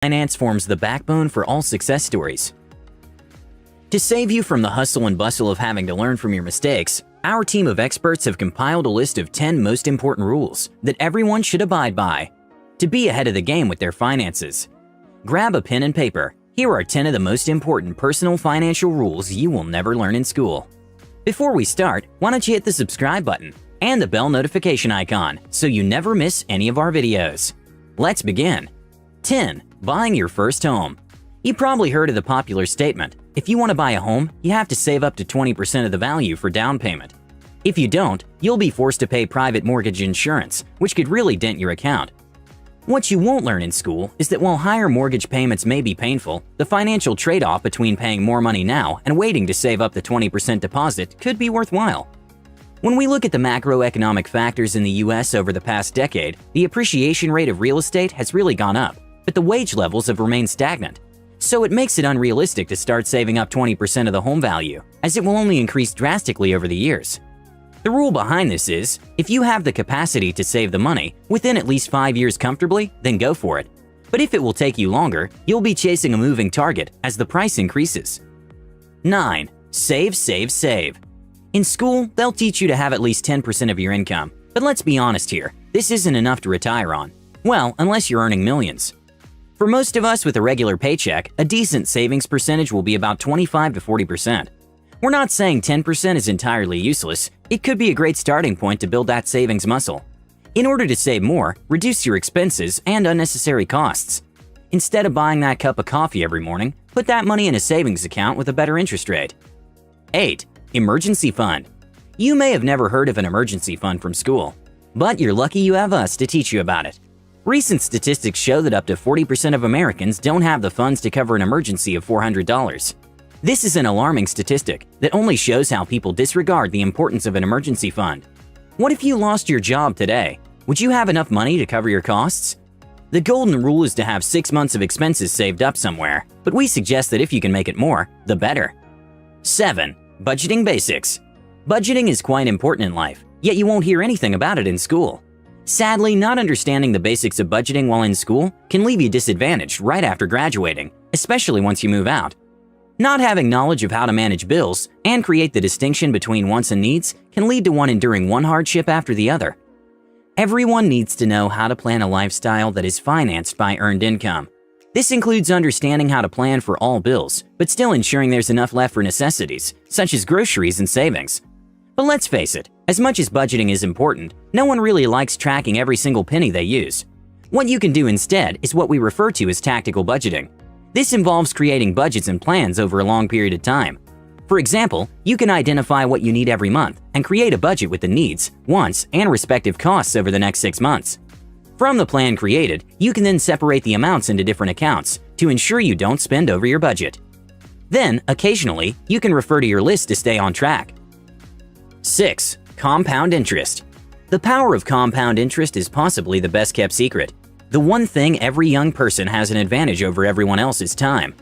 Finance forms the backbone for all success stories. To save you from the hustle and bustle of having to learn from your mistakes, our team of experts have compiled a list of 10 most important rules that everyone should abide by to be ahead of the game with their finances. Grab a pen and paper. Here are 10 of the most important personal financial rules you will never learn in school. Before we start, why don't you hit the subscribe button and the bell notification icon so you never miss any of our videos. Let's begin. 10. Buying your first home. You probably heard of the popular statement, if you want to buy a home, you have to save up to 20% of the value for down payment. If you don't, you'll be forced to pay private mortgage insurance, which could really dent your account. What you won't learn in school is that while higher mortgage payments may be painful, the financial trade-off between paying more money now and waiting to save up the 20% deposit could be worthwhile. When we look at the macroeconomic factors in the US over the past decade, the appreciation rate of real estate has really gone up, but the wage levels have remained stagnant. So it makes it unrealistic to start saving up 20% of the home value, as it will only increase drastically over the years. The rule behind this is, if you have the capacity to save the money within at least 5 years comfortably, then go for it. But if it will take you longer, you'll be chasing a moving target as the price increases. 9. Save, save, save. In school, they'll teach you to have at least 10% of your income, but let's be honest here, this isn't enough to retire on. Well, unless you're earning millions. For most of us with a regular paycheck, a decent savings percentage will be about 25 to 40%. We're not saying 10% is entirely useless. It could be a great starting point to build that savings muscle. In order to save more, reduce your expenses and unnecessary costs. Instead of buying that cup of coffee every morning, put that money in a savings account with a better interest rate. 8. Emergency fund. You may have never heard of an emergency fund from school, but you're lucky you have us to teach you about it. Recent statistics show that up to 40% of Americans don't have the funds to cover an emergency of $400. This is an alarming statistic that only shows how people disregard the importance of an emergency fund. What if you lost your job today? Would you have enough money to cover your costs? The golden rule is to have 6 months of expenses saved up somewhere, but we suggest that if you can make it more, the better. 7. Budgeting basics. Budgeting is quite important in life, yet you won't hear anything about it in school. Sadly, not understanding the basics of budgeting while in school can leave you disadvantaged right after graduating, especially once you move out. Not having knowledge of how to manage bills and create the distinction between wants and needs can lead to one enduring one hardship after the other. Everyone needs to know how to plan a lifestyle that is financed by earned income. This includes understanding how to plan for all bills, but still ensuring there's enough left for necessities, such as groceries and savings. But let's face it, as much as budgeting is important, no one really likes tracking every single penny they use. What you can do instead is what we refer to as tactical budgeting. This involves creating budgets and plans over a long period of time. For example, you can identify what you need every month and create a budget with the needs, wants, and respective costs over the next 6 months. From the plan created, you can then separate the amounts into different accounts to ensure you don't spend over your budget. Then, occasionally, you can refer to your list to stay on track. 6. Compound interest. The power of compound interest is possibly the best-kept secret. The one thing every young person has an advantage over everyone else is time.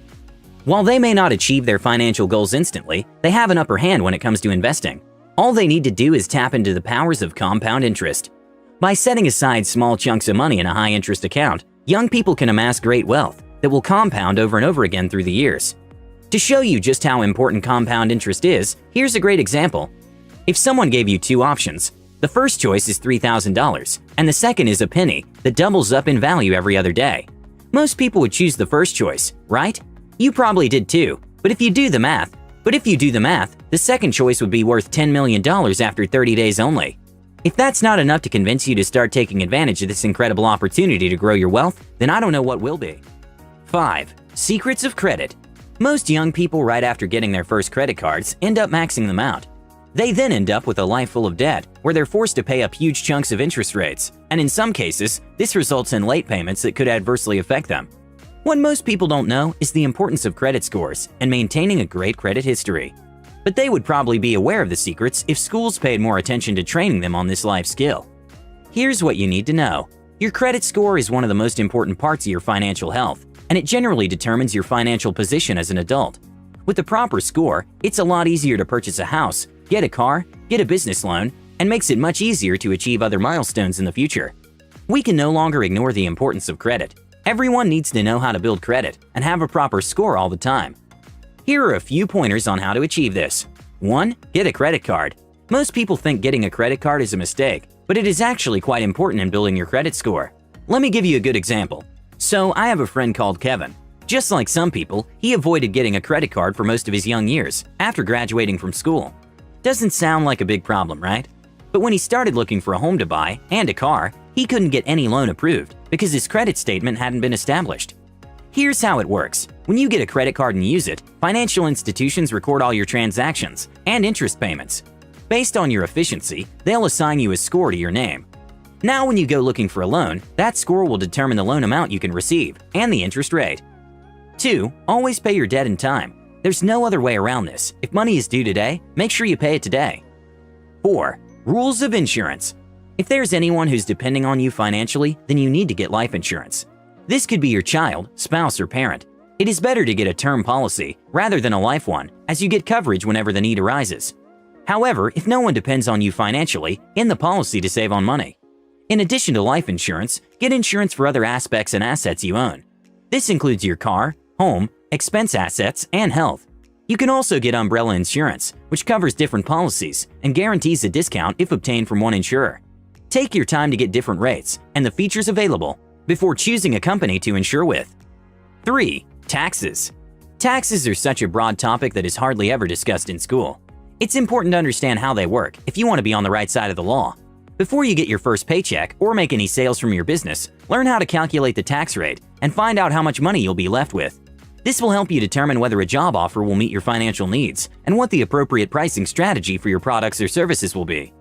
While they may not achieve their financial goals instantly, they have an upper hand when it comes to investing. All they need to do is tap into the powers of compound interest. By setting aside small chunks of money in a high-interest account, young people can amass great wealth that will compound over and over again through the years. To show you just how important compound interest is, here's a great example. If someone gave you 2 options, the first choice is $3,000, and the second is a penny that doubles up in value every other day. Most people would choose the first choice, right? You probably did too, but if you do the math, the second choice would be worth $10 million after 30 days only. If that's not enough to convince you to start taking advantage of this incredible opportunity to grow your wealth, then I don't know what will be. 5. Secrets of credit. Most young people right after getting their first credit cards end up maxing them out. They then end up with a life full of debt, where they're forced to pay up huge chunks of interest rates, and in some cases, this results in late payments that could adversely affect them. What most people don't know is the importance of credit scores and maintaining a great credit history. But they would probably be aware of the secrets if schools paid more attention to training them on this life skill. Here's what you need to know. Your credit score is one of the most important parts of your financial health, and it generally determines your financial position as an adult. With the proper score, it's a lot easier to purchase a house, get a car, get a business loan, and makes it much easier to achieve other milestones in the future. We can no longer ignore the importance of credit. Everyone needs to know how to build credit and have a proper score all the time. Here are a few pointers on how to achieve this. 1. Get a credit card. Most people think getting a credit card is a mistake, but it is actually quite important in building your credit score. Let me give you a good example. So, I have a friend called Kevin. Just like some people, he avoided getting a credit card for most of his young years after graduating from school. Doesn't sound like a big problem, right? But when he started looking for a home to buy and a car, he couldn't get any loan approved because his credit statement hadn't been established. Here's how it works. When you get a credit card and use it, financial institutions record all your transactions and interest payments. Based on your efficiency, they'll assign you a score to your name. Now when you go looking for a loan, that score will determine the loan amount you can receive and the interest rate. 2. Always pay your debt in time. There's no other way around this. If money is due today, make sure you pay it today. 4. Rules of insurance. If there's anyone who's depending on you financially, then you need to get life insurance. This could be your child, spouse, or parent. It is better to get a term policy rather than a life one, as you get coverage whenever the need arises. However, if no one depends on you financially, end the policy to save on money. In addition to life insurance, get insurance for other aspects and assets you own. This includes your car, home, expense assets, and health. You can also get umbrella insurance, which covers different policies and guarantees a discount if obtained from one insurer. Take your time to get different rates and the features available before choosing a company to insure with. 3. Taxes. Taxes are such a broad topic that is hardly ever discussed in school. It's important to understand how they work if you want to be on the right side of the law. Before you get your first paycheck or make any sales from your business, learn how to calculate the tax rate and find out how much money you'll be left with. This will help you determine whether a job offer will meet your financial needs and what the appropriate pricing strategy for your products or services will be.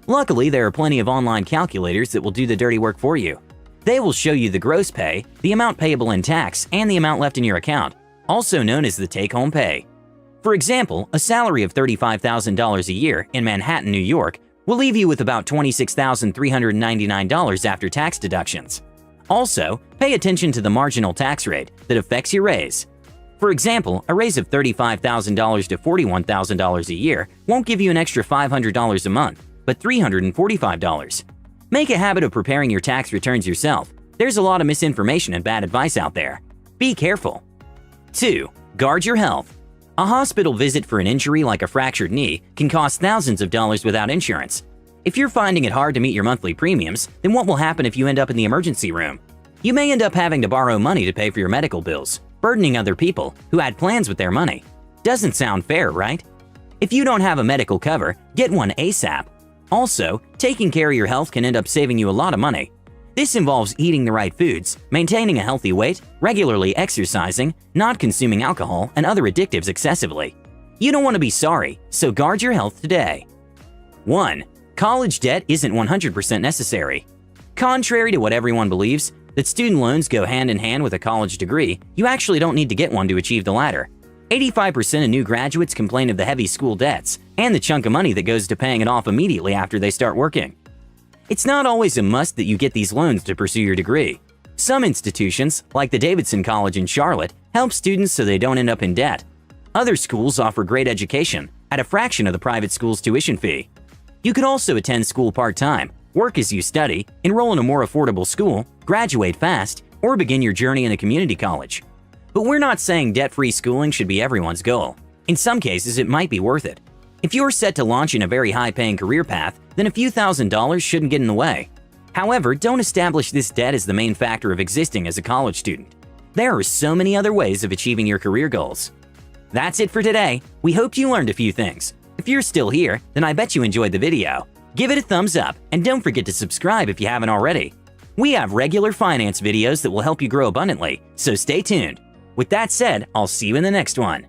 Luckily, there are plenty of online calculators that will do the dirty work for you. They will show you the gross pay, the amount payable in tax, and the amount left in your account, also known as the take-home pay. For example, a salary of $35,000 a year in Manhattan, New York will leave you with about $26,399 after tax deductions. Also, pay attention to the marginal tax rate that affects your raise. For example, a raise of $35,000 to $41,000 a year won't give you an extra $500 a month, but $345. Make a habit of preparing your tax returns yourself. There's a lot of misinformation and bad advice out there. Be careful. 2. Guard your health. A hospital visit for an injury like a fractured knee can cost thousands of dollars without insurance. If you're finding it hard to meet your monthly premiums, then what will happen if you end up in the emergency room? You may end up having to borrow money to pay for your medical bills, burdening other people who had plans with their money. Doesn't sound fair, right? If you don't have a medical cover, get one ASAP. Also, taking care of your health can end up saving you a lot of money. This involves eating the right foods, maintaining a healthy weight, regularly exercising, not consuming alcohol and other additives excessively. You don't want to be sorry, so guard your health today. 1. College debt isn't 100% necessary. Contrary to what everyone believes, that student loans go hand in hand with a college degree, you actually don't need to get one to achieve the latter. 85% of new graduates complain of the heavy school debts and the chunk of money that goes to paying it off immediately after they start working. It's not always a must that you get these loans to pursue your degree. Some institutions, like the Davidson College in Charlotte, help students so they don't end up in debt. Other schools offer great education at a fraction of the private school's tuition fee. You could also attend school part-time, work as you study, enroll in a more affordable school, graduate fast, or begin your journey in a community college. But we're not saying debt-free schooling should be everyone's goal. In some cases, it might be worth it. If you're set to launch in a very high-paying career path, then a few $1,000s shouldn't get in the way. However, don't establish this debt as the main factor of existing as a college student. There are so many other ways of achieving your career goals. That's it for today. We hope you learned a few things. If you're still here, then I bet you enjoyed the video. Give it a thumbs up and don't forget to subscribe if you haven't already. We have regular finance videos that will help you grow abundantly, so stay tuned. With that said, I'll see you in the next one.